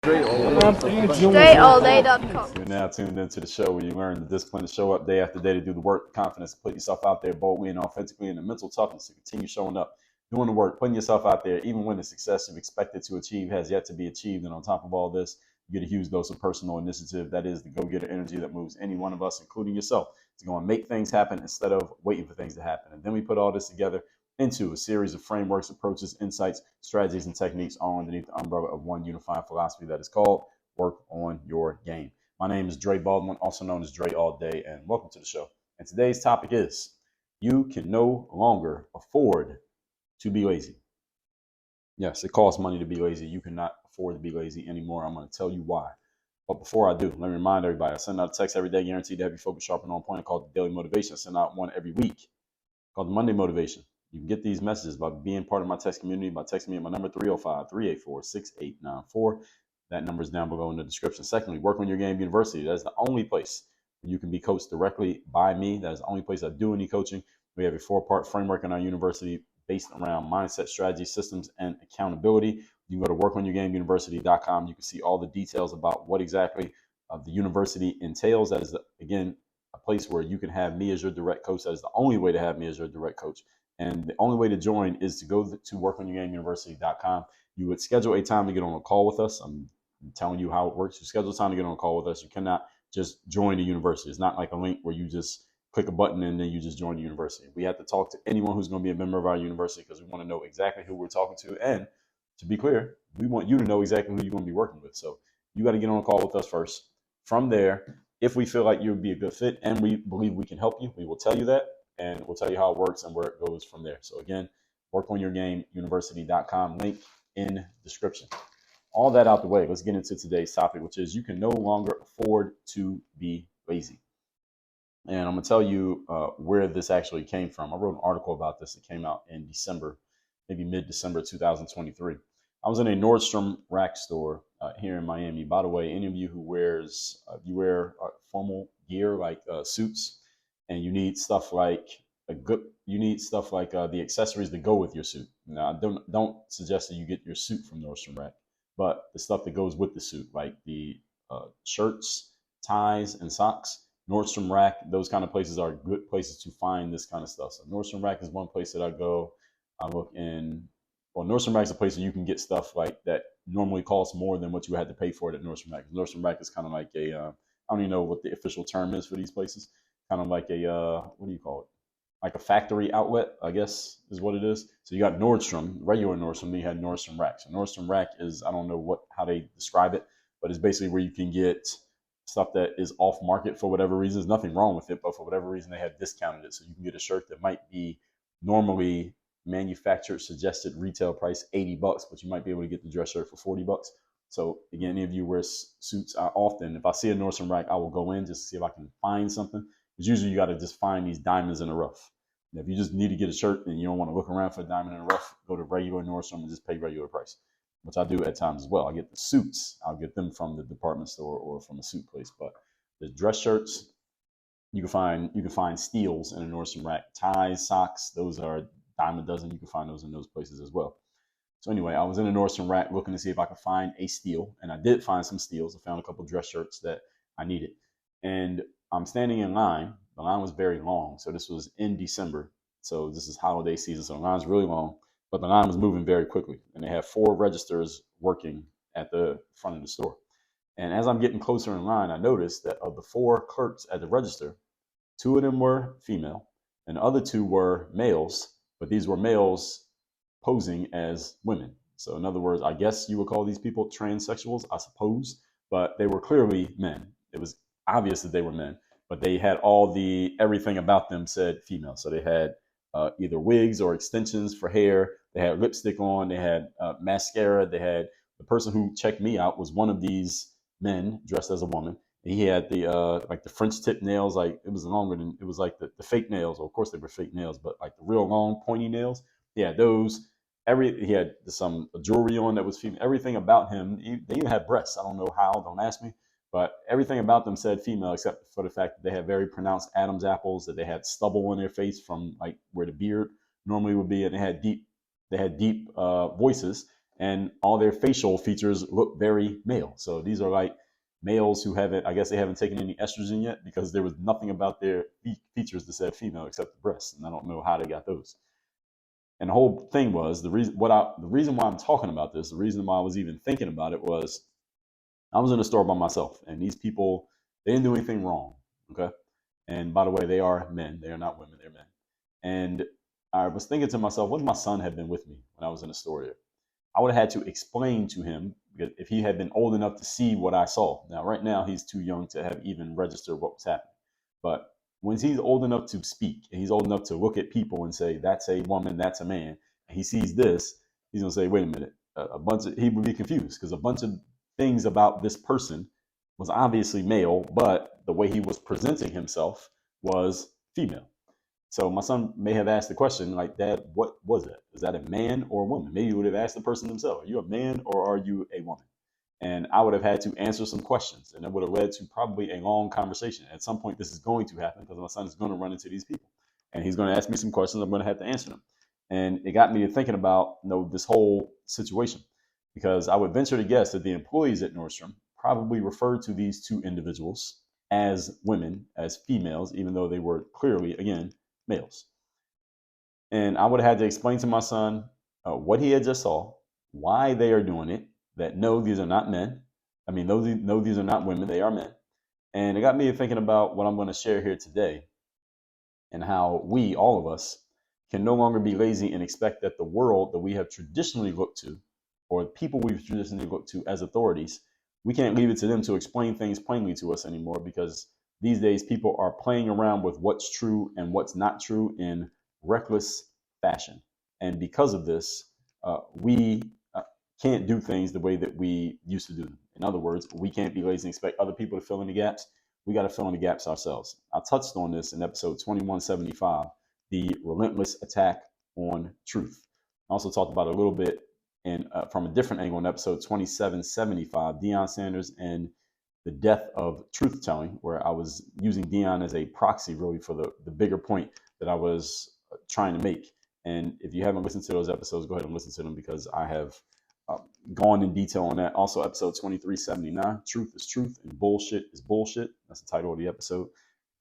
StrayAllDay.com. You're now tuned into the show where you learn the discipline to show up day after day to do the work, the confidence to put yourself out there boldly and authentically, and the mental toughness to continue showing up, doing the work, putting yourself out there, even when the success you've expected to achieve has yet to be achieved. And on top of all this, you get a huge dose of personal initiative. That is the go-getter energy that moves any one of us, including yourself, to go and make things happen instead of waiting for things to happen. And then we put all this together into a series of frameworks, approaches, insights, strategies, and techniques all underneath the umbrella of one unifying philosophy that is called work on your game. My name is Dre Baldwin, also known as Dre All Day, and welcome to the show. And today's topic is you can no longer afford to be lazy. Yes, it costs money to be lazy. You cannot afford to be lazy anymore. I'm going to tell you why. But before I do, let me remind everybody, I send out a text every day guaranteed to have you focus, sharp, and on point, called the Daily Motivation. I send out one every week called the Monday Motivation. You can get these messages by being part of my text community by texting me at my number 305-384-6894. That number is down below in the description. Secondly, Work on Your Game University. That is the only place where you can be coached directly by me. That is the only place I do any coaching. We have a 4-part framework in our university based around mindset, strategy, systems, and accountability. You can go to workonyourgameuniversity.com. You can see all the details about what exactly the university entails. That is, again, a place where you can have me as your direct coach. That is the only way to have me as your direct coach. And the only way to join is to go to workonyourgameuniversity.com. You would schedule a time to get on a call with us. I'm telling you how it works. You schedule time to get on a call with us. You cannot just join the university. It's not like a link where you just click a button and then you just join the university. We have to talk to anyone who's going to be a member of our university because we want to know exactly who we're talking to. And to be clear, we want you to know exactly who you're going to be working with. So you got to get on a call with us first. From there, if we feel like you would be a good fit and we believe we can help you, we will tell you that. And we'll tell you how it works and where it goes from there. So again, workonyourgameuniversity.com, link in description. All that out the way, let's get into today's topic, which is you can no longer afford to be lazy. And I'm going to tell you where this actually came from. I wrote an article about this. It came out in December, maybe mid-December 2023. I was in a Nordstrom rack store here in Miami. By the way, any of you who you wear formal gear like suits, and you need stuff like the accessories that go with your suit. Now, I don't suggest that you get your suit from Nordstrom Rack, but the stuff that goes with the suit, like the shirts, ties, and socks. Nordstrom Rack, those kind of places are good places to find this kind of stuff. So Nordstrom Rack is one place that I go. I look in. Well, Nordstrom Rack is a place where you can get stuff like that normally costs more than what you had to pay for it at Nordstrom Rack. Nordstrom Rack is kind of like I don't even know what the official term is for these places. Kind of like what do you call it? Like a factory outlet, I guess is what it is. So you got Nordstrom, regular Nordstrom, then you had Nordstrom Rack. So Nordstrom Rack is, I don't know how they describe it, but it's basically where you can get stuff that is off market for whatever reason. There's nothing wrong with it, but for whatever reason they have discounted it. So you can get a shirt that might be normally manufactured suggested retail price $80, but you might be able to get the dress shirt for $40. So again, any of you wear suits, I often, if I see a Nordstrom Rack, I will go in just to see if I can find something. Because usually you got to just find these diamonds in the rough. And if you just need to get a shirt and you don't want to look around for a diamond in the rough, go to regular Nordstrom and just pay regular price, which I do at times as well. I get the suits. I'll get them from the department store or from a suit place. But the dress shirts, you can find steals in a Nordstrom Rack. Ties, socks, those are a dime a dozen. You can find those in those places as well. So anyway, I was in a Nordstrom Rack looking to see if I could find a steal, and I did find some steals. I found a couple of dress shirts that I needed, and I'm standing in line. The line was very long. So this was in December. So this is holiday season. So the line's really long, but the line was moving very quickly. And they had 4 registers working at the front of the store. And as I'm getting closer in line, I noticed that of the 4 clerks at the register, 2 of them were female and the other 2 were males, but these were males posing as women. So in other words, I guess you would call these people transsexuals, I suppose, but they were clearly men. It was obvious that they were men, but they had everything about them said female. So they had either wigs or extensions for hair. They had lipstick on. They had mascara. They had the person who checked me out was one of these men dressed as a woman. And he had the like the French tip nails. Like it was longer than, it was like the fake nails. Well, of course they were fake nails, but like the real long pointy nails. He had those. He had some jewelry on that was female. Everything about him. They even had breasts. I don't know how. Don't ask me. But everything about them said female, except for the fact that they had very pronounced Adam's apples, that they had stubble on their face from like where the beard normally would be, and they had deep voices. and all their facial features look very male. So these are like males who haven't, I guess they haven't taken any estrogen yet, because there was nothing about their features that said female except the breasts, and I don't know how they got those. And the whole thing was the reason why I'm talking about this, the reason why I was even thinking about it was I was in a store by myself, and these people, they didn't do anything wrong. Okay. And by the way, they are men. They are not women. They're men. And I was thinking to myself, what if my son had been with me when I was in the store here? I would have had to explain to him, if he had been old enough to see what I saw. Now, right now, he's too young to have even registered what was happening. But when he's old enough to speak, and he's old enough to look at people and say, that's a woman, that's a man, and he sees this, he's going to say, wait a minute. He would be confused because a bunch of things about this person was obviously male, but the way he was presenting himself was female. So my son may have asked the question like, Dad, what was that? Is that a man or a woman? Maybe he would have asked the person themselves, are you a man or are you a woman? And I would have had to answer some questions, and it would have led to probably a long conversation. At some point, this is going to happen because my son is going to run into these people, and he's going to ask me some questions. I'm going to have to answer them. And it got me to thinking about, this whole situation, because I would venture to guess that the employees at Nordstrom probably referred to these two individuals as women, as females, even though they were clearly, again, males. And I would have had to explain to my son what he had just saw, why they are doing it, that no, these are not men. I mean, no, these are not women, they are men. And it got me thinking about what I'm going to share here today, and how we, all of us, can no longer be lazy and expect that the world that we have traditionally looked to, or people we've traditionally looked to as authorities, we can't leave it to them to explain things plainly to us anymore, because these days people are playing around with what's true and what's not true in reckless fashion. And because of this, we can't do things the way that we used to do them. In other words, we can't be lazy and expect other people to fill in the gaps. We got to fill in the gaps ourselves. I touched on this in episode 2175, the relentless attack on truth. I also talked about it a little bit from a different angle in episode 2775, Deion Sanders and the death of truth telling, where I was using Deion as a proxy really for the bigger point that I was trying to make. And if you haven't listened to those episodes, go ahead and listen to them, because I have gone in detail on that. Also, episode 2379, Truth is Truth and Bullshit is Bullshit. That's the title of the episode.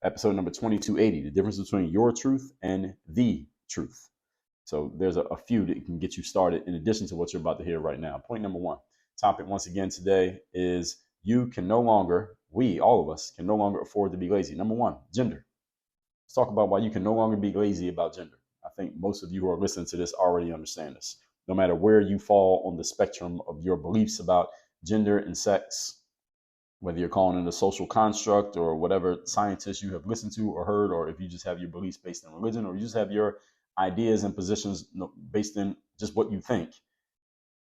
Episode number 2280, the difference between your truth and the truth. So there's a few that can get you started in addition to what you're about to hear right now. Point number one, topic once again today is we, all of us, can no longer afford to be lazy. Number one, gender. Let's talk about why you can no longer be lazy about gender. I think most of you who are listening to this already understand this. No matter where you fall on the spectrum of your beliefs about gender and sex, whether you're calling it a social construct or whatever scientists you have listened to or heard, or if you just have your beliefs based in religion, or you just have your ideas and positions based in just what you think,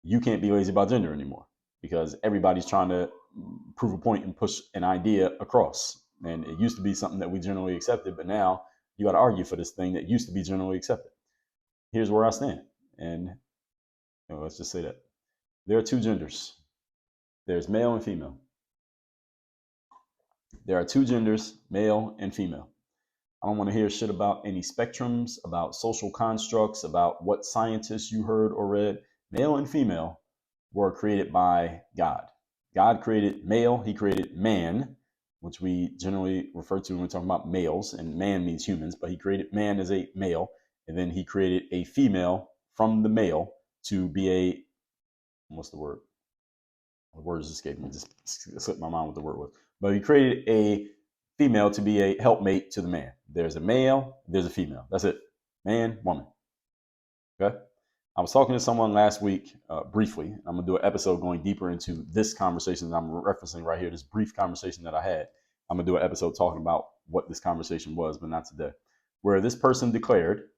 you can't be lazy about gender anymore, because everybody's trying to prove a point and push an idea across. And it used to be something that we generally accepted, but now you got to argue for this thing that used to be generally accepted. Here's where I stand. And let's just say that there are two genders. There's male and female. There are two genders, male and female. I don't want to hear shit about any spectrums, about social constructs, about what scientists you heard or read. Male and female were created by God. God created male, he created man, which we generally refer to when we're talking about males, and man means humans, but he created man as a male, and then he created a female from the male to be a, what's the word? The word just escaped me, just slipped my mind what the word was. But he created a female to be a helpmate to the man. There's a male, there's a female. That's it. Man, woman. Okay? I was talking to someone last week briefly. I'm going to do an episode going deeper into this conversation that I'm referencing right here, this brief conversation that I had. I'm going to do an episode talking about what this conversation was, but not today. Where this person declared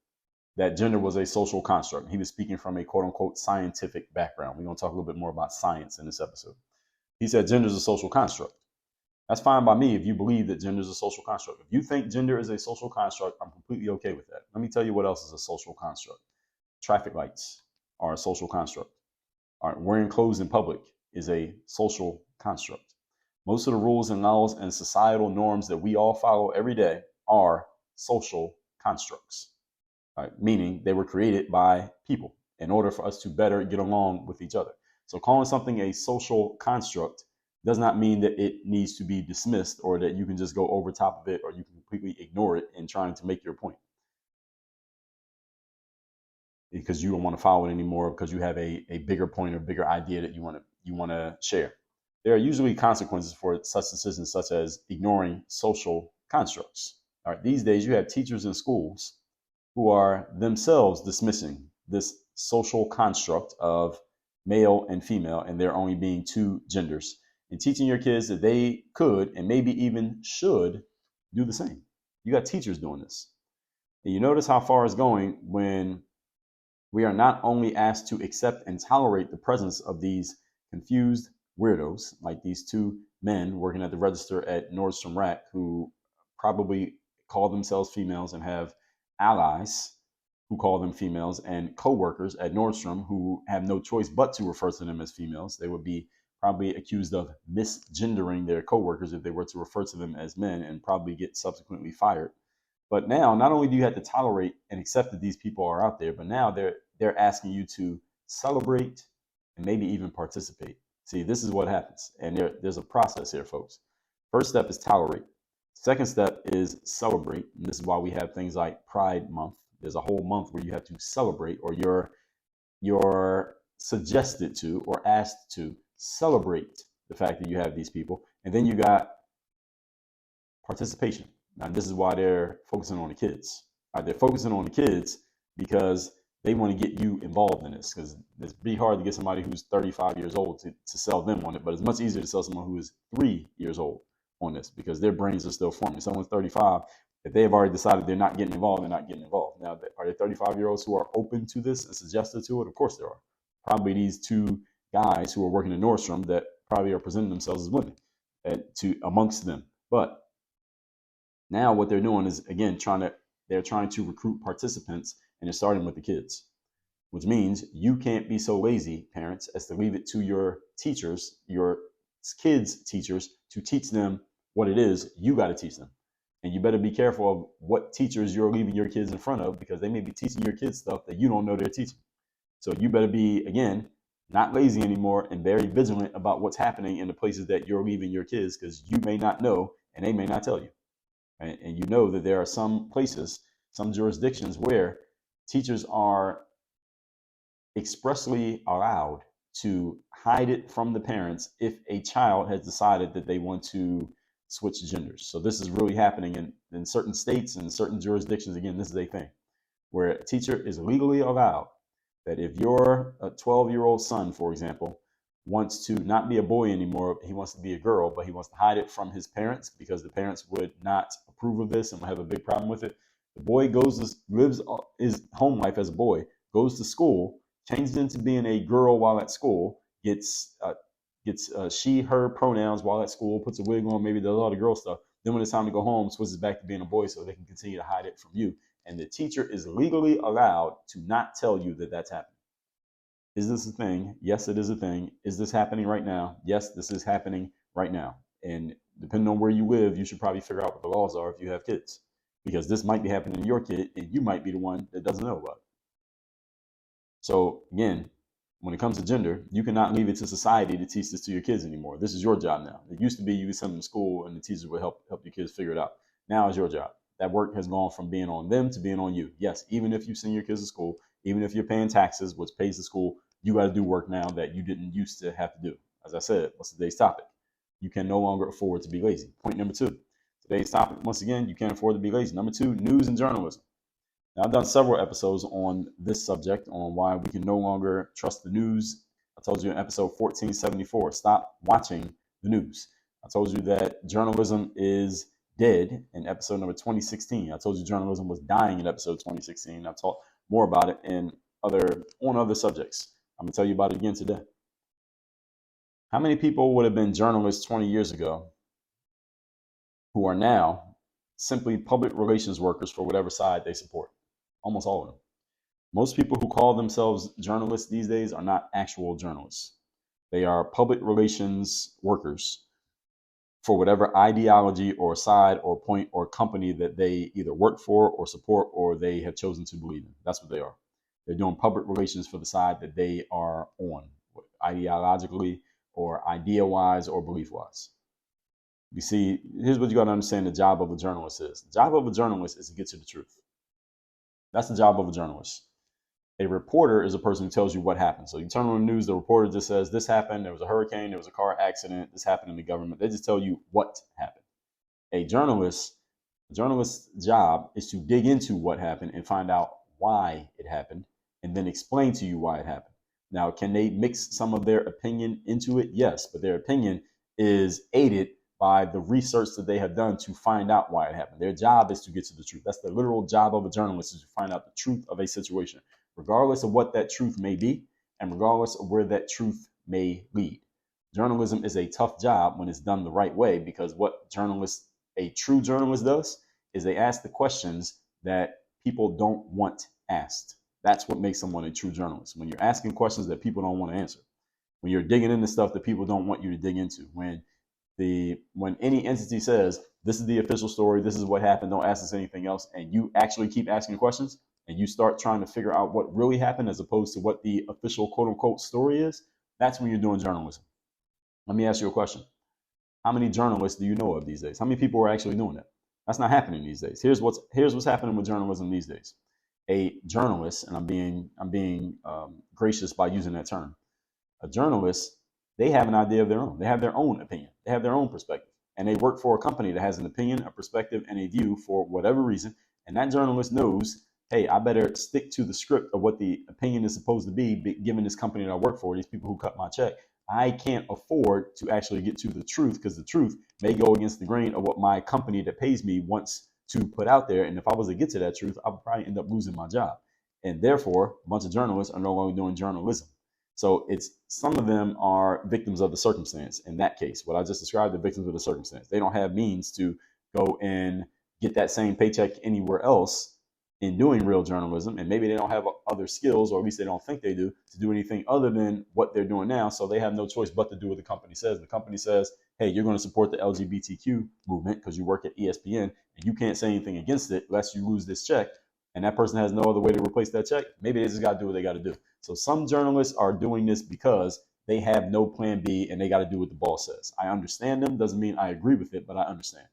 that gender was a social construct. He was speaking from a quote unquote scientific background. We're going to talk a little bit more about science in this episode. He said gender is a social construct. That's fine by me if you believe that gender is a social construct. If you think gender is a social construct, I'm completely okay with that. Let me tell you what else is a social construct. Traffic lights are a social construct. All right, wearing clothes in public is a social construct. Most of the rules and laws and societal norms that we all follow every day are social constructs. Right? Meaning they were created by people. in order for us to better get along with each other. So calling something a social construct does not mean that it needs to be dismissed or that you can just go over top of it or you can completely ignore it in trying to make your point because you don't want to follow it anymore because you have a bigger point or bigger idea that you want to share. There are usually consequences for such decisions, such as ignoring social constructs. All right, these days you have teachers in schools who are themselves dismissing this social construct of male and female, and there only being two genders, and teaching your kids that they could and maybe even should do the same. You got teachers doing this. And you notice how far it's going when we are not only asked to accept and tolerate the presence of these confused weirdos, like these two men working at the register at Nordstrom Rack who probably call themselves females and have allies who call them females and co-workers at Nordstrom who have no choice but to refer to them as females. They would be probably accused of misgendering their co-workers if they were to refer to them as men and probably get subsequently fired. But now, not only do you have to tolerate and accept that these people are out there, but now they're asking you to celebrate and maybe even participate. See, this is what happens, and there's a process here, folks. First step is tolerate. Second step is celebrate, and this is why we have things like Pride Month. There's a whole month where you have to celebrate, or you're suggested to or asked to celebrate the fact that you have these people, and then you got participation. Now, this is why they're focusing on the kids. They're focusing on the kids because they want to get you involved in this, because it's pretty hard to get somebody who's 35 years old to sell them on it, but it's much easier to sell someone who is 3 years old on this because their brains are still forming. Someone's 35, if they have already decided they're not getting involved, they're not getting involved. Now, are there 35-year-olds who are open to this and suggested to it? Of course there are. Probably these two guys who are working at Nordstrom that probably are presenting themselves as women to amongst them. But now what they're doing is, again, they're trying to recruit participants, and they're starting with the kids, which means you can't be so lazy, parents, as to leave it to your teachers, your kids' teachers, to teach them what it is you got to teach them. And you better be careful of what teachers you're leaving your kids in front of, because they may be teaching your kids stuff that you don't know they're teaching. So you better be, again, not lazy anymore and very vigilant about what's happening in the places that you're leaving your kids, because you may not know and they may not tell you. And you know that there are some places, some jurisdictions where teachers are expressly allowed to hide it from the parents if a child has decided that they want to switch genders. So this is really happening in certain states and certain jurisdictions. Again, this is a thing where a teacher is legally allowed that if your 12-year-old son, for example, wants to not be a boy anymore, he wants to be a girl, but he wants to hide it from his parents because the parents would not approve of this and will have a big problem with it. The boy lives his home life as a boy, goes to school, changes into being a girl while at school, gets she, her pronouns while at school, puts a wig on, maybe does all the girl stuff. Then when it's time to go home, switches back to being a boy so they can continue to hide it from you. And the teacher is legally allowed to not tell you that that's happening. Is this a thing? Yes, it is a thing. Is this happening right now? Yes, this is happening right now. And depending on where you live, you should probably figure out what the laws are if you have kids, because this might be happening to your kid and you might be the one that doesn't know about it. So again, when it comes to gender, you cannot leave it to society to teach this to your kids anymore. This is your job now. It used to be you could send them to school and the teachers would help your kids figure it out. Now it's your job. That work has gone from being on them to being on you. Yes, even if you send your kids to school, even if you're paying taxes, which pays the school, you got to do work now that you didn't used to have to do. As I said, what's today's topic? You can no longer afford to be lazy. Point number 2. Today's topic, once again, you can't afford to be lazy. Number 2, news and journalism. Now, I've done several episodes on this subject, on why we can no longer trust the news. I told you in episode 1474, stop watching the news. I told you that journalism is dead in episode number 2016. I told you journalism was dying in episode 2016. I've talked more about it on other subjects. I'm going to tell you about it again today. How many people would have been journalists 20 years ago who are now simply public relations workers for whatever side they support? Almost all of them. Most people who call themselves journalists these days are not actual journalists. They are public relations workers for whatever ideology or side or point or company that they either work for or support or they have chosen to believe in. That's what they are. They're doing public relations for the side that they are on, ideologically or idea-wise or belief-wise. You see, here's what you got to understand the job of a journalist is. The job of a journalist is to get to the truth. That's the job of a journalist. A reporter is a person who tells you what happened. So you turn on the news, the reporter just says, this happened, there was a hurricane, there was a car accident, this happened in the government. They just tell you what happened. A journalist's job is to dig into what happened and find out why it happened and then explain to you why it happened. Now, can they mix some of their opinion into it? Yes, but their opinion is aided by the research that they have done to find out why it happened. Their job is to get to the truth. That's the literal job of a journalist, is to find out the truth of a situation, regardless of what that truth may be and regardless of where that truth may lead. Journalism is a tough job when it's done the right way, because what a true journalist does is they ask the questions that people don't want asked. That's what makes someone a true journalist. When you're asking questions that people don't want to answer, when you're digging into stuff that people don't want you to dig into, when any entity says, this is the official story, this is what happened, don't ask us anything else, and you actually keep asking questions and you start trying to figure out what really happened as opposed to what the official quote unquote story is, that's when you're doing journalism. Let me ask you a question. How many journalists do you know of these days? How many people are actually doing that? That's not happening these days. Here's what's happening with journalism these days. A journalist, and I'm being gracious by using that term. A journalist, they have an idea of their own. They have their own opinion. They have their own perspective, and they work for a company that has an opinion, a perspective, and a view for whatever reason. And that journalist knows, hey, I better stick to the script of what the opinion is supposed to be, given this company that I work for, these people who cut my check. I can't afford to actually get to the truth, because the truth may go against the grain of what my company that pays me wants to put out there. And if I was to get to that truth, I would probably end up losing my job. And therefore, a bunch of journalists are no longer doing journalism. So some of them are victims of the circumstance. In that case, what I just described, the victims of the circumstance. They don't have means to go and get that same paycheck anywhere else in doing real journalism, and maybe they don't have other skills, or at least they don't think they do, to do anything other than what they're doing now. So they have no choice but to do what the company says. The company says, hey, you're going to support the LGBTQ movement because you work at ESPN, and you can't say anything against it lest you lose this check. And that person has no other way to replace that check. Maybe they just got to do what they got to do. So some journalists are doing this because they have no plan B and they got to do what the boss says. I understand them. Doesn't mean I agree with it, but I understand.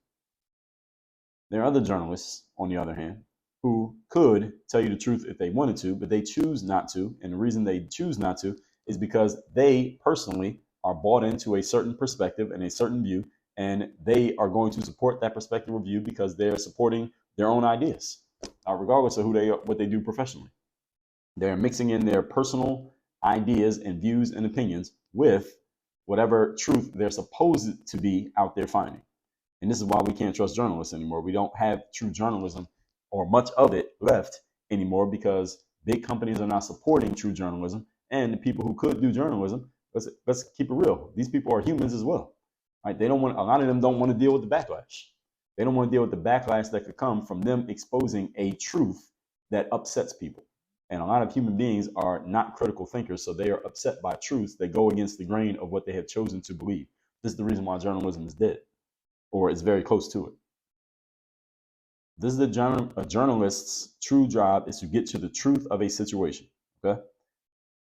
There are other journalists, on the other hand, who could tell you the truth if they wanted to, but they choose not to. And the reason they choose not to is because they personally are bought into a certain perspective and a certain view, and they are going to support that perspective or view because they're supporting their own ideas, regardless of what they do professionally. They're mixing in their personal ideas and views and opinions with whatever truth they're supposed to be out there finding. And this is why we can't trust journalists anymore. We don't have true journalism, or much of it, left anymore, because big companies are not supporting true journalism. And the people who could do journalism, let's keep it real, these people are humans as well. Right? A lot of them don't want to deal with the backlash. They don't want to deal with the backlash that could come from them exposing a truth that upsets people. And a lot of human beings are not critical thinkers, so they are upset by truths that go against the grain of what they have chosen to believe. This is the reason why journalism is dead, or is very close to it. This is a journalist's true job, is to get to the truth of a situation. Okay.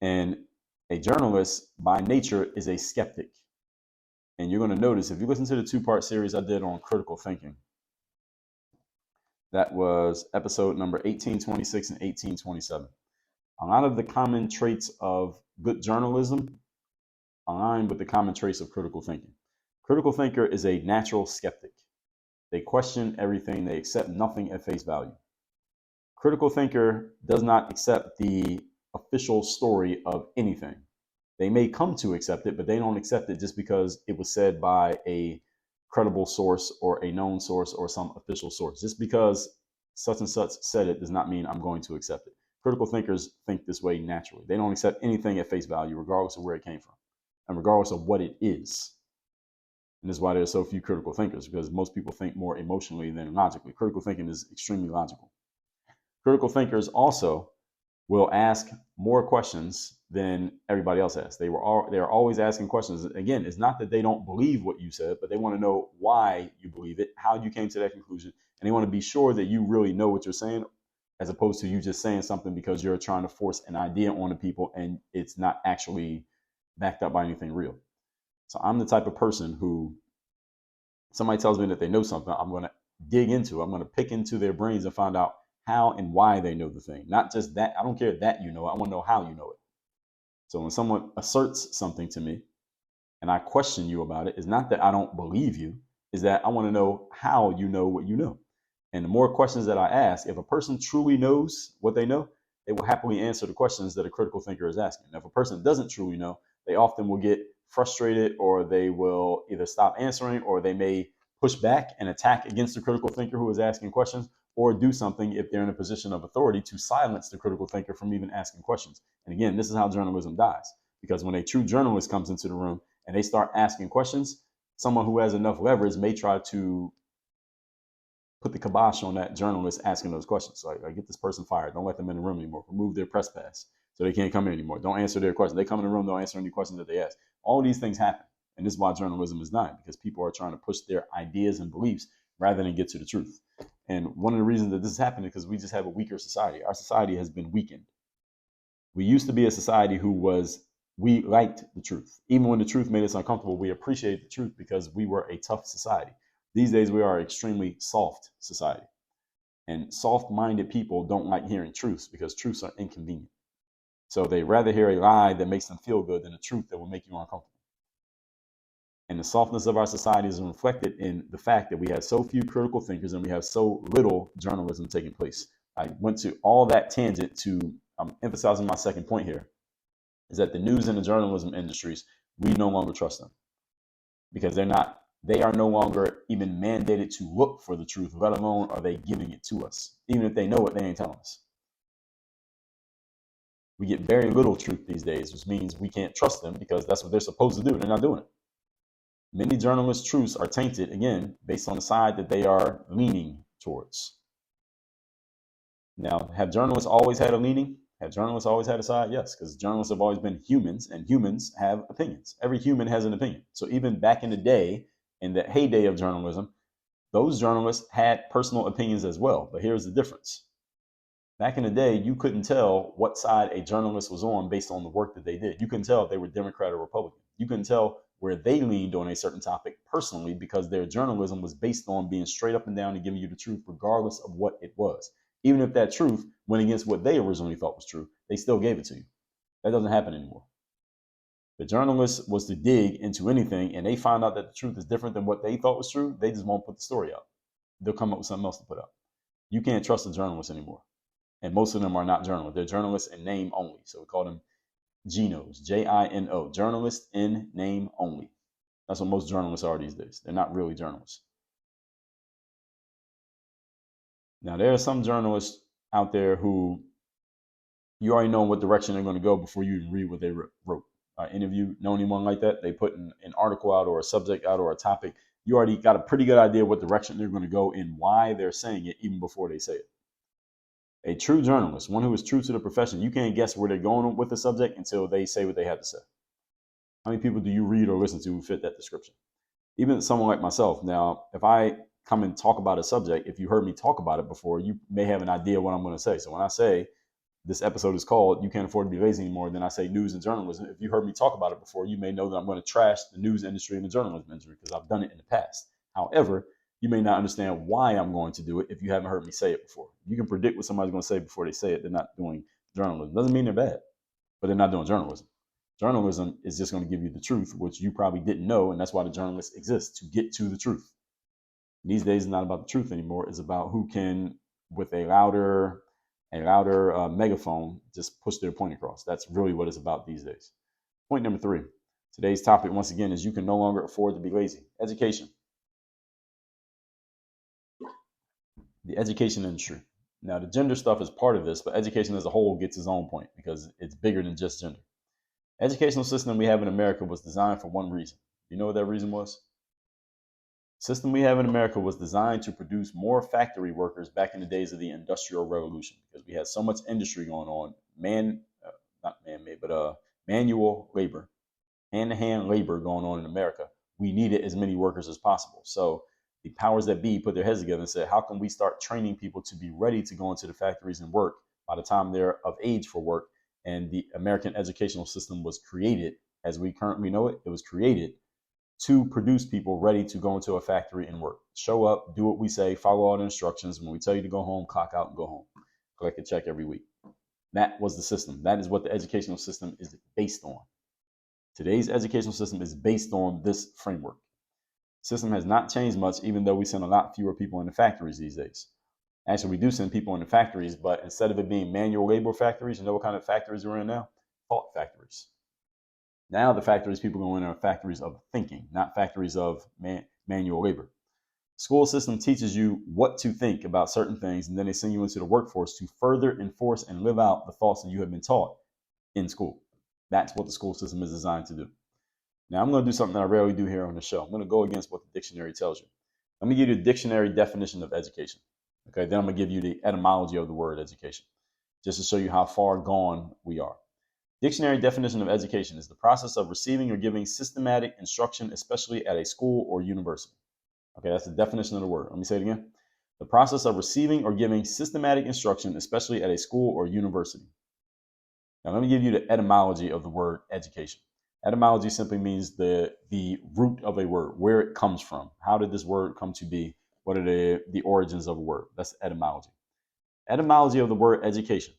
And a journalist by nature is a skeptic. And you're going to notice, if you listen to the 2-part series I did on critical thinking, that was episode number 1826 and 1827. A lot of the common traits of good journalism align with the common traits of critical thinking. Critical thinker is a natural skeptic. They question everything. They accept nothing at face value. Critical thinker does not accept the official story of anything. They may come to accept it, but they don't accept it just because it was said by a credible source or a known source or some official source. Just because such and such said it does not mean I'm going to accept it. Critical thinkers think this way naturally. They don't accept anything at face value, regardless of where it came from and regardless of what it is. And this is why there are so few critical thinkers, because most people think more emotionally than logically. Critical thinking is extremely logical. Critical thinkers also will ask more questions than everybody else asks. They are always asking questions. Again, it's not that they don't believe what you said, but they want to know why you believe it, how you came to that conclusion, and they want to be sure that you really know what you're saying, as opposed to you just saying something because you're trying to force an idea onto people and it's not actually backed up by anything real. So I'm the type of person who somebody tells me that they know something, I'm going to dig into, I'm going to pick into their brains and find out how and why they know the thing. Not just that. I don't care that you know it. I want to know how you know it. So when someone asserts something to me and I question you about it, it's not that I don't believe you, is that I want to know how you know what you know. And the more questions that I ask, if a person truly knows what they know, they will happily answer the questions that a critical thinker is asking. Now, if a person doesn't truly know, they often will get frustrated, or they will either stop answering, or they may push back and attack against the critical thinker who is asking questions, or do something if they're in a position of authority to silence the critical thinker from even asking questions. And again, this is how journalism dies, because when a true journalist comes into the room and they start asking questions, someone who has enough leverage may try to put the kibosh on that journalist asking those questions. Like, get this person fired. Don't let them in the room anymore. Remove their press pass so they can't come in anymore. Don't answer their questions. They come in the room, don't answer any questions that they ask. All of these things happen. And this is why journalism is dying, because people are trying to push their ideas and beliefs rather than get to the truth. And one of the reasons that this is happening is because we just have a weaker society. Our society has been weakened. We used to be a society we liked the truth. Even when the truth made us uncomfortable, we appreciated the truth because we were a tough society. These days, we are an extremely soft society. And soft-minded people don't like hearing truths because truths are inconvenient. So they rather hear a lie that makes them feel good than a truth that will make you uncomfortable. And the softness of our society is reflected in the fact that we have so few critical thinkers and we have so little journalism taking place. I went to all that tangent to emphasizing my second point here, is that the news and the journalism industries, we no longer trust them because they are no longer even mandated to look for the truth, let alone are they giving it to us. Even if they know it, they ain't telling us. We get very little truth these days, which means we can't trust them because that's what they're supposed to do. They're not doing it. Many journalists' truths are tainted, again, based on the side that they are leaning towards. Now, have journalists always had a leaning? Have journalists always had a side? Yes, because journalists have always been humans, and humans have opinions. Every human has an opinion. So even back in the day, in the heyday of journalism, those journalists had personal opinions as well. But here's the difference. Back in the day, you couldn't tell what side a journalist was on based on the work that they did. You couldn't tell if they were Democrat or Republican. You couldn't tell where they leaned on a certain topic personally because their journalism was based on being straight up and down and giving you the truth regardless of what it was. Even if that truth went against what they originally thought was true, they still gave it to you. That doesn't happen anymore. The journalist was to dig into anything and they find out that the truth is different than what they thought was true, they just won't put the story out. They'll come up with something else to put out. You can't trust the journalists anymore. And most of them are not journalists. They're journalists in name only. So we call them GINOs, J-I-N-O, journalists in name only. That's what most journalists are these days. They're not really journalists. Now, there are some journalists out there who you already know what direction they're going to go before you even read what they wrote. Any of you know anyone like that? They put an article out or a subject out or a topic. You already got a pretty good idea what direction they're going to go and why they're saying it even before they say it. A true journalist, one who is true to the profession, you can't guess where they're going with the subject until they say what they have to say. How many people do you read or listen to who fit that description? Even someone like myself. Now, if I come and talk about a subject, if you heard me talk about it before, you may have an idea what I'm going to say. So when I say this episode is called You Can't Afford to Be Lazy Anymore, then I say news and journalism. If you heard me talk about it before, you may know that I'm going to trash the news industry and the journalism industry because I've done it in the past. However, you may not understand why I'm going to do it if you haven't heard me say it before. You can predict what somebody's going to say before they say it. They're not doing journalism. Doesn't mean they're bad, but they're not doing journalism. Journalism is just going to give you the truth, which you probably didn't know, and that's why the journalists exist, to get to the truth. These days, it's not about the truth anymore. It's about who can, with a louder megaphone, just push their point across. That's really what it's about these days. Point number 3. Today's topic, once again, is you can no longer afford to be lazy. Education. The education industry. Now, the gender stuff is part of this, but education as a whole gets its own point because it's bigger than just gender. Educational system we have in America was designed for one reason. You know what that reason was? The system we have in America was designed to produce more factory workers back in the days of the Industrial Revolution because we had so much industry going on, manual labor, hand-to-hand labor going on in America. We needed as many workers as possible. So the powers that be put their heads together and said, how can we start training people to be ready to go into the factories and work by the time they're of age for work? And the American educational system was created, as we currently know it, it was created to produce people ready to go into a factory and work. Show up, do what we say, follow all the instructions. When we tell you to go home, clock out and go home. Collect a check every week. That was the system. That is what the educational system is based on. Today's educational system is based on this framework. System has not changed much, even though we send a lot fewer people into factories these days. Actually, we do send people into factories, but instead of it being manual labor factories, you know what kind of factories we're in now? Thought factories. Now the factories people go in are factories of thinking, not factories of manual labor. School system teaches you what to think about certain things, and then they send you into the workforce to further enforce and live out the thoughts that you have been taught in school. That's what the school system is designed to do. Now, I'm going to do something that I rarely do here on the show. I'm going to go against what the dictionary tells you. Let me give you the dictionary definition of education. Okay, then I'm going to give you the etymology of the word education, just to show you how far gone we are. Dictionary definition of education is the process of receiving or giving systematic instruction, especially at a school or university. Okay, that's the definition of the word. Let me say it again. The process of receiving or giving systematic instruction, especially at a school or university. Now, let me give you the etymology of the word education. Etymology simply means the root of a word, where it comes from. How did this word come to be? What are the origins of a word? That's etymology. Etymology of the word education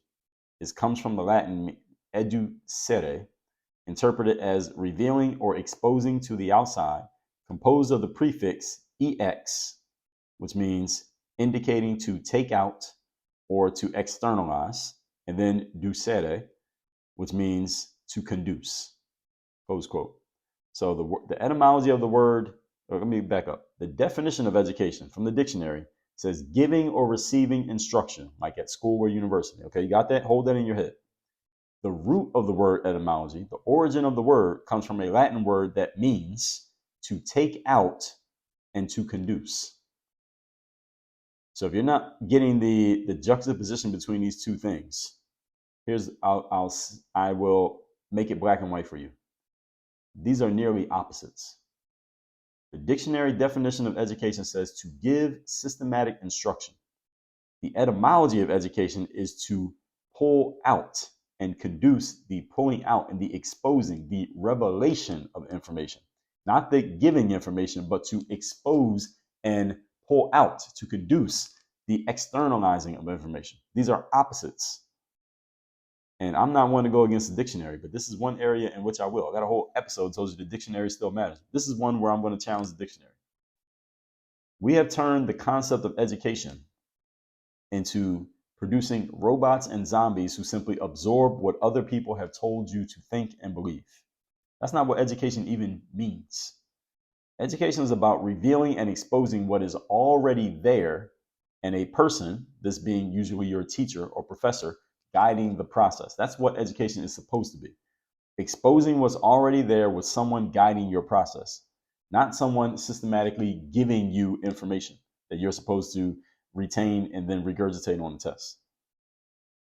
comes from the Latin educere, interpreted as revealing or exposing to the outside, composed of the prefix ex, which means indicating to take out or to externalize, and then ducere, which means to conduce. Close quote. So the etymology of the word, let me back up. The definition of education from the dictionary says giving or receiving instruction, like at school or university. Okay, you got that? Hold that in your head. The root of the word etymology, the origin of the word, comes from a Latin word that means to take out and to conduce. So if you're not getting the juxtaposition between these two things, I will make it black and white for you. These are nearly opposites. The dictionary definition of education says to give systematic instruction. The etymology of education is to pull out and conduce the pulling out and the exposing, the revelation of information. Not the giving information, but to expose and pull out, to conduce the externalizing of information. These are opposites. And I'm not one to go against the dictionary, but this is one area in which I will. I got a whole episode that tells you the dictionary still matters. This is one where I'm going to challenge the dictionary. We have turned the concept of education into producing robots and zombies who simply absorb what other people have told you to think and believe. That's not what education even means. Education is about revealing and exposing what is already there, and a person, this being usually your teacher or professor, guiding the process. That's what education is supposed to be. Exposing what's already there with someone guiding your process, not someone systematically giving you information that you're supposed to retain and then regurgitate on the test.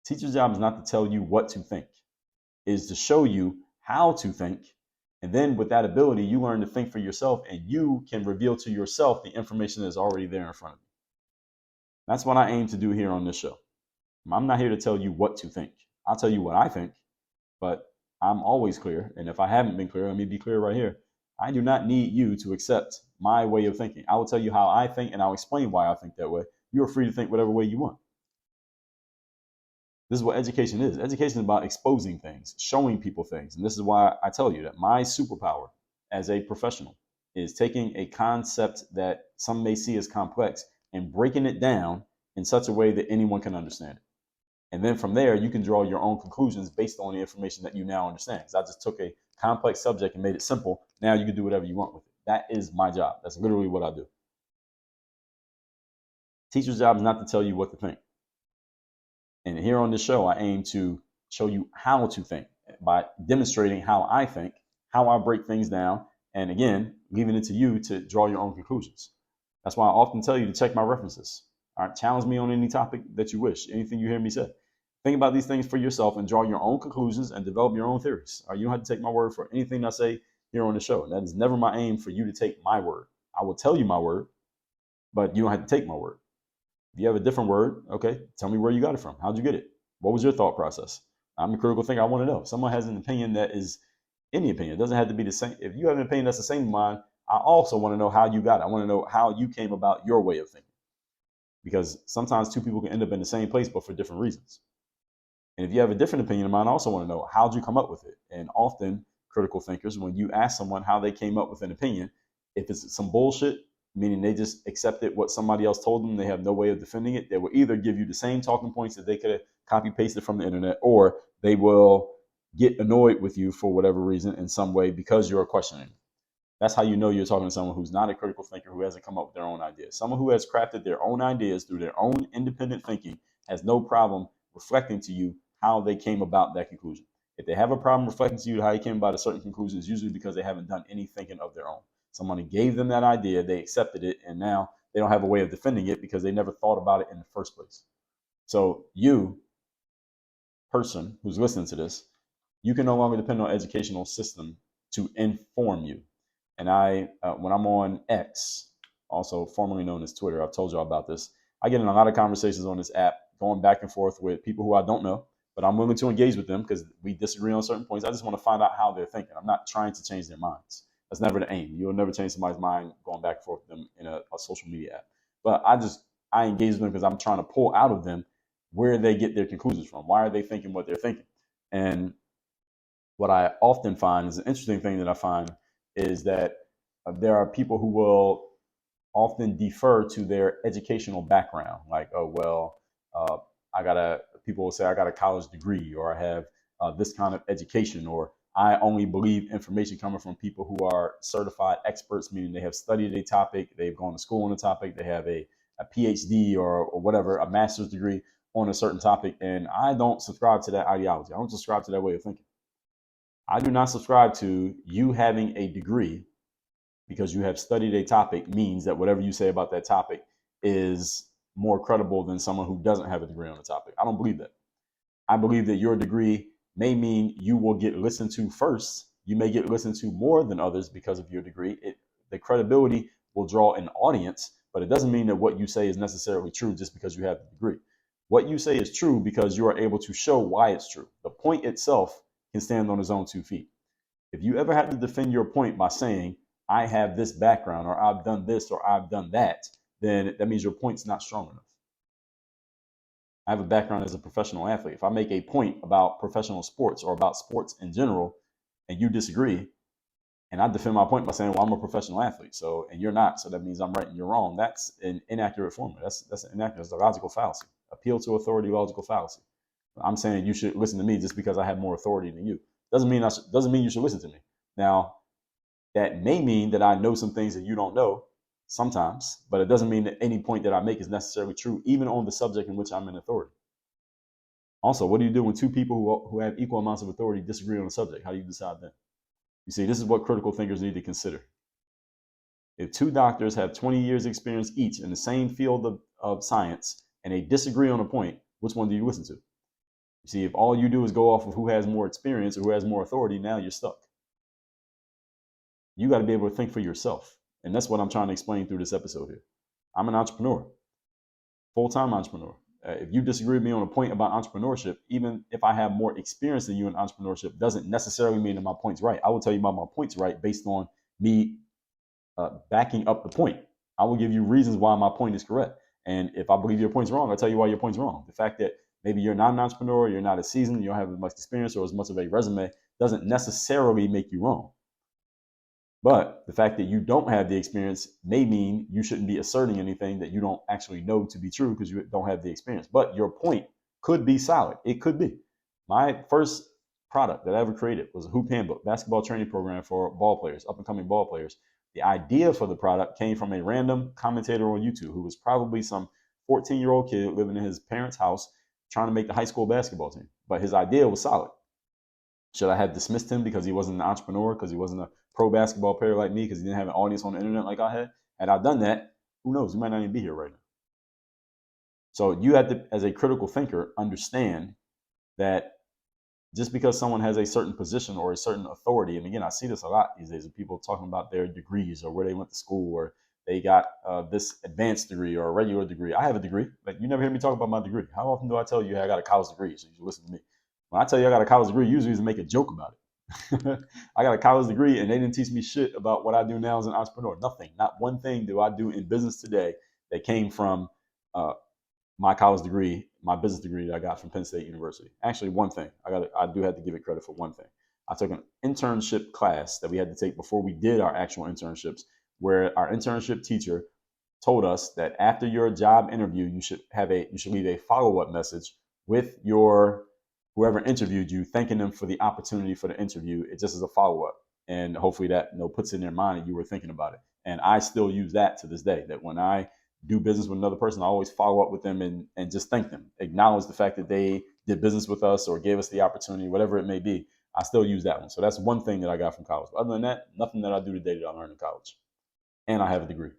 Teacher's job is not to tell you what to think, it is to show you how to think. And then with that ability, you learn to think for yourself, and you can reveal to yourself the information that is already there in front of you. That's what I aim to do here on this show. I'm not here to tell you what to think. I'll tell you what I think, but I'm always clear. And if I haven't been clear, let me be clear right here. I do not need you to accept my way of thinking. I will tell you how I think, and I'll explain why I think that way. You're free to think whatever way you want. This is what education is. Education is about exposing things, showing people things. And this is why I tell you that my superpower as a professional is taking a concept that some may see as complex and breaking it down in such a way that anyone can understand it. And then from there, you can draw your own conclusions based on the information that you now understand. Because I just took a complex subject and made it simple. Now you can do whatever you want with it. That is my job. That's literally what I do. Teacher's job is not to tell you what to think. And here on this show, I aim to show you how to think by demonstrating how I think, how I break things down, and again, leaving it to you to draw your own conclusions. That's why I often tell you to check my references. All right, challenge me on any topic that you wish, anything you hear me say. Think about these things for yourself and draw your own conclusions and develop your own theories. All right, you don't have to take my word for anything I say here on the show. That is never my aim for you to take my word. I will tell you my word, but you don't have to take my word. If you have a different word, okay, tell me where you got it from. How'd you get it? What was your thought process? I'm a critical thinker. I want to know. If someone has an opinion that is any opinion. It doesn't have to be the same. If you have an opinion that's the same as mine, I also want to know how you got it. I want to know how you came about your way of thinking. Because sometimes two people can end up in the same place, but for different reasons. And if you have a different opinion of mine, I also want to know how'd you come up with it. And often critical thinkers, when you ask someone how they came up with an opinion, if it's some bullshit, meaning they just accepted what somebody else told them, they have no way of defending it, they will either give you the same talking points that they could have copy pasted from the internet, or they will get annoyed with you for whatever reason in some way because you're questioning. That's how you know you're talking to someone who's not a critical thinker, who hasn't come up with their own ideas. Someone who has crafted their own ideas through their own independent thinking has no problem reflecting to you how they came about that conclusion. If they have a problem reflecting to you how they came about a certain conclusion, it's usually because they haven't done any thinking of their own. Somebody gave them that idea, they accepted it, and now they don't have a way of defending it because they never thought about it in the first place. So you, person who's listening to this, you can no longer depend on educational system to inform you. And when I'm on X, also formerly known as Twitter, I've told y'all about this. I get in a lot of conversations on this app, going back and forth with people who I don't know, but I'm willing to engage with them because we disagree on certain points. I just want to find out how they're thinking. I'm not trying to change their minds. That's never the aim. You'll never change somebody's mind going back and forth with them in a social media app. But I engage with them because I'm trying to pull out of them where they get their conclusions from. Why are they thinking what they're thinking? And what I often find is an interesting thing that I find is that there are people who will often defer to their educational background. Like, oh, well, people will say I got a college degree, or I have this kind of education, or I only believe information coming from people who are certified experts, meaning they have studied a topic, they've gone to school on a topic, they have a PhD or whatever, a master's degree on a certain topic. And I don't subscribe to that ideology. I don't subscribe to that way of thinking. I do not subscribe to you having a degree because you have studied a topic means that whatever you say about that topic is more credible than someone who doesn't have a degree on the topic. I don't believe that. I believe that your degree may mean you will get listened to first. You may get listened to more than others because of your degree. The credibility will draw an audience, but it doesn't mean that what you say is necessarily true just because you have the degree. What you say is true because you are able to show why it's true. The point itself can stand on its own 2 feet. If you ever had to defend your point by saying, I have this background, or I've done this, or I've done that, then that means your point's not strong enough. I have a background as a professional athlete. If I make a point about professional sports or about sports in general, and you disagree, and I defend my point by saying, well, I'm a professional athlete, so, and you're not, so that means I'm right and you're wrong. That's an inaccurate formula. That's an inaccurate, it's a logical fallacy. Appeal to authority, logical fallacy. I'm saying you should listen to me just because I have more authority than you. Doesn't mean you should listen to me. Now, that may mean that I know some things that you don't know sometimes, but it doesn't mean that any point that I make is necessarily true, even on the subject in which I'm in authority. Also, what do you do when two people who have equal amounts of authority disagree on a subject? How do you decide then? You see, this is what critical thinkers need to consider. If two doctors have 20 years experience each in the same field of science and they disagree on a point, which one do you listen to? You see, if all you do is go off of who has more experience or who has more authority, now you're stuck. You got to be able to think for yourself. And that's what I'm trying to explain through this episode here. I'm an entrepreneur, full-time entrepreneur. If you disagree with me on a point about entrepreneurship, even if I have more experience than you in entrepreneurship, doesn't necessarily mean that my point's right. I will tell you about my point's right based on me backing up the point. I will give you reasons why my point is correct. And if I believe your point's wrong, I'll tell you why your point's wrong. The fact that maybe you're not an entrepreneur, you're not as seasoned, you don't have as much experience or as much of a resume doesn't necessarily make you wrong. But the fact that you don't have the experience may mean you shouldn't be asserting anything that you don't actually know to be true because you don't have the experience. But your point could be solid. It could be. My first product that I ever created was a hoop handbook, basketball training program for ball players, up and coming ball players. The idea for the product came from a random commentator on YouTube who was probably some 14-year-old kid living in his parents' house trying to make the high school basketball team. But his idea was solid. Should I have dismissed him because he wasn't an entrepreneur, because he wasn't a pro basketball player like me, because he didn't have an audience on the internet like I had? Had I done that, who knows? We might not even be here right now. So you have to, as a critical thinker, understand that just because someone has a certain position or a certain authority, and again, I see this a lot these days of people talking about their degrees or where they went to school or they got this advanced degree or a regular degree. I have a degree, but you never hear me talk about my degree. How often do I tell you, hey, I got a college degree? So you should listen to me. When I tell you I got a college degree, usually it's to make a joke about it. I got a college degree and they didn't teach me shit about what I do now as an entrepreneur. Nothing. Not one thing do I do in business today that came from my college degree, my business degree that I got from Penn State University. Actually, one thing. I do have to give it credit for one thing. I took an internship class that we had to take before we did our actual internships, where our internship teacher told us that after your job interview, you should leave a follow-up message with your whoever interviewed you, thanking them for the opportunity for the interview. It just is a follow-up. And hopefully that puts it in their mind that you were thinking about it. And I still use that to this day, that when I do business with another person, I always follow up with them and just thank them, acknowledge the fact that they did business with us or gave us the opportunity, whatever it may be. I still use that one. So that's one thing that I got from college. But other than that, nothing that I do today that I learned in college. And I have a degree.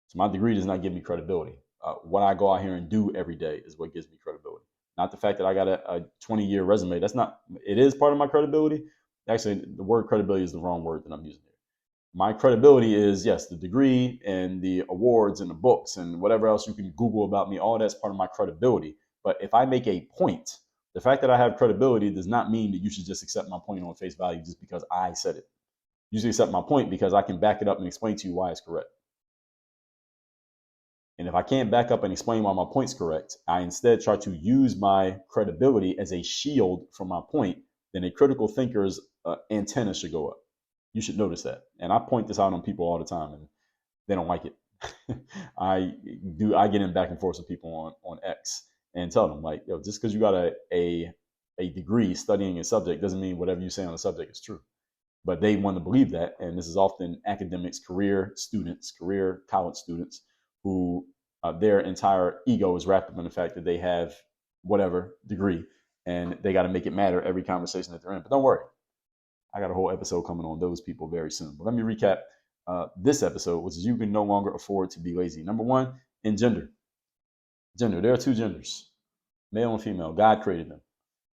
So my degree does not give me credibility. What I go out here and do every day is what gives me credibility. Not the fact that I got a 20-year resume. It is part of my credibility. Actually, the word credibility is the wrong word that I'm using here. My credibility is, yes, the degree and the awards and the books and whatever else you can Google about me, all that's part of my credibility. But if I make a point, the fact that I have credibility does not mean that you should just accept my point on face value just because I said it. You should accept my point because I can back it up and explain to you why it's correct. And if I can't back up and explain why my point's correct, I instead try to use my credibility as a shield for my point, then a critical thinker's antenna should go up. You should notice that. And I point this out on people all the time and they don't like it. I get in back and forth with people on X and tell them, like, yo, just because you got a degree studying a subject doesn't mean whatever you say on the subject is true. But they want to believe that. And this is often academics, career college students who their entire ego is wrapped up in the fact that they have whatever degree and they got to make it matter every conversation that they're in. But don't worry. I got a whole episode coming on those people very soon. But let me recap this episode, which is you can no longer afford to be lazy. Number one, in gender. There are two genders, male and female. God created them.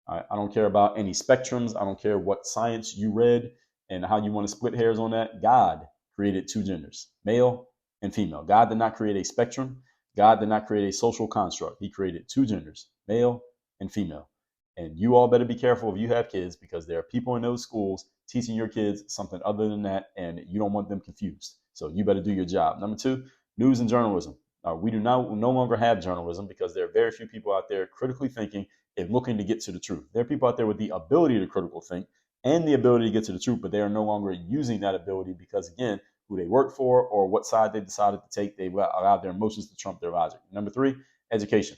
I don't care about any spectrums. I don't care what science you read and how you want to split hairs on that. God created two genders, male and female. God did not create a spectrum. God did not create a social construct. He created two genders, male and female. And you all better be careful if you have kids because there are people in those schools teaching your kids something other than that, and you don't want them confused. So you better do your job. Number two, news and journalism. We no longer have journalism because there are very few people out there critically thinking and looking to get to the truth. There are people out there with the ability to critical think and the ability to get to the truth, but they are no longer using that ability because, again, who they work for or what side they decided to take, they allowed their emotions to trump their logic. Number three, education.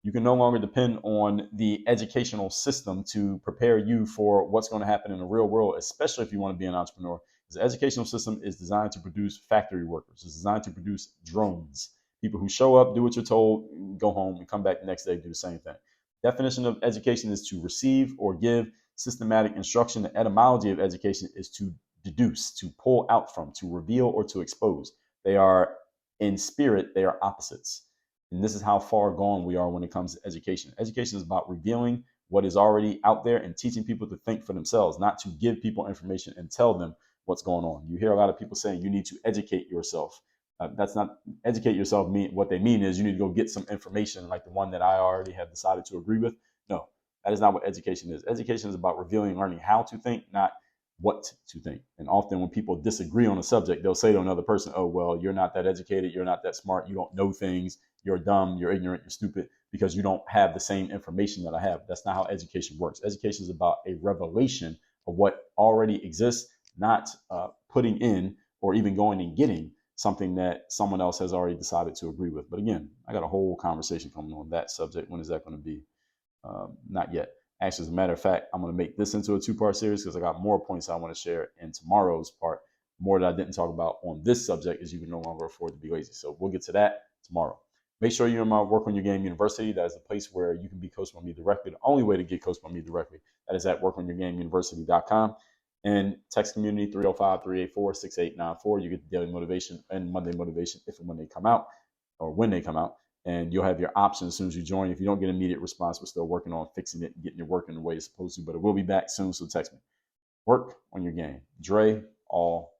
You can no longer depend on the educational system to prepare you for what's going to happen in the real world, especially if you want to be an entrepreneur. Because the educational system is designed to produce factory workers. It's designed to produce drones, people who show up, do what you're told, go home, and come back the next day, do the same thing. Definition of education is to receive or give systematic instruction. The etymology of education is to deduce, to pull out from, to reveal, or to expose. They are, in spirit, they are opposites. And this is how far gone we are when it comes to education. Education is about revealing what is already out there and teaching people to think for themselves, not to give people information and tell them what's going on. You hear a lot of people saying you need to educate yourself. That's not educate yourself. What they mean is you need to go get some information like the one that I already have decided to agree with. No, that is not what education is. Education is about revealing and learning how to think, not what to think. And often when people disagree on a subject, they'll say to another person, oh, well, you're not that educated. You're not that smart. You don't know things. You're dumb. You're ignorant. You're stupid because you don't have the same information that I have. That's not how education works. Education is about a revelation of what already exists, not putting in or even going and getting something that someone else has already decided to agree with. But again, I got a whole conversation coming on that subject. When is that going to be? Not yet. Actually, as a matter of fact, I'm going to make this into a two-part series because I got more points I want to share in tomorrow's part. More that I didn't talk about on this subject is you can no longer afford to be lazy. So we'll get to that tomorrow. Make sure you're in my Work on Your Game University. That is the place where you can be coached by me directly. The only way to get coached by me directly, that is at workonyourgameuniversity.com. And text community 305-384-6894. You get the daily motivation and Monday motivation if and when they come out or when they come out. And you'll have your options as soon as you join. If you don't get an immediate response, we're still working on fixing it and getting your work in the way it's supposed to. But it will be back soon, so text me. Work on your game. Dre, all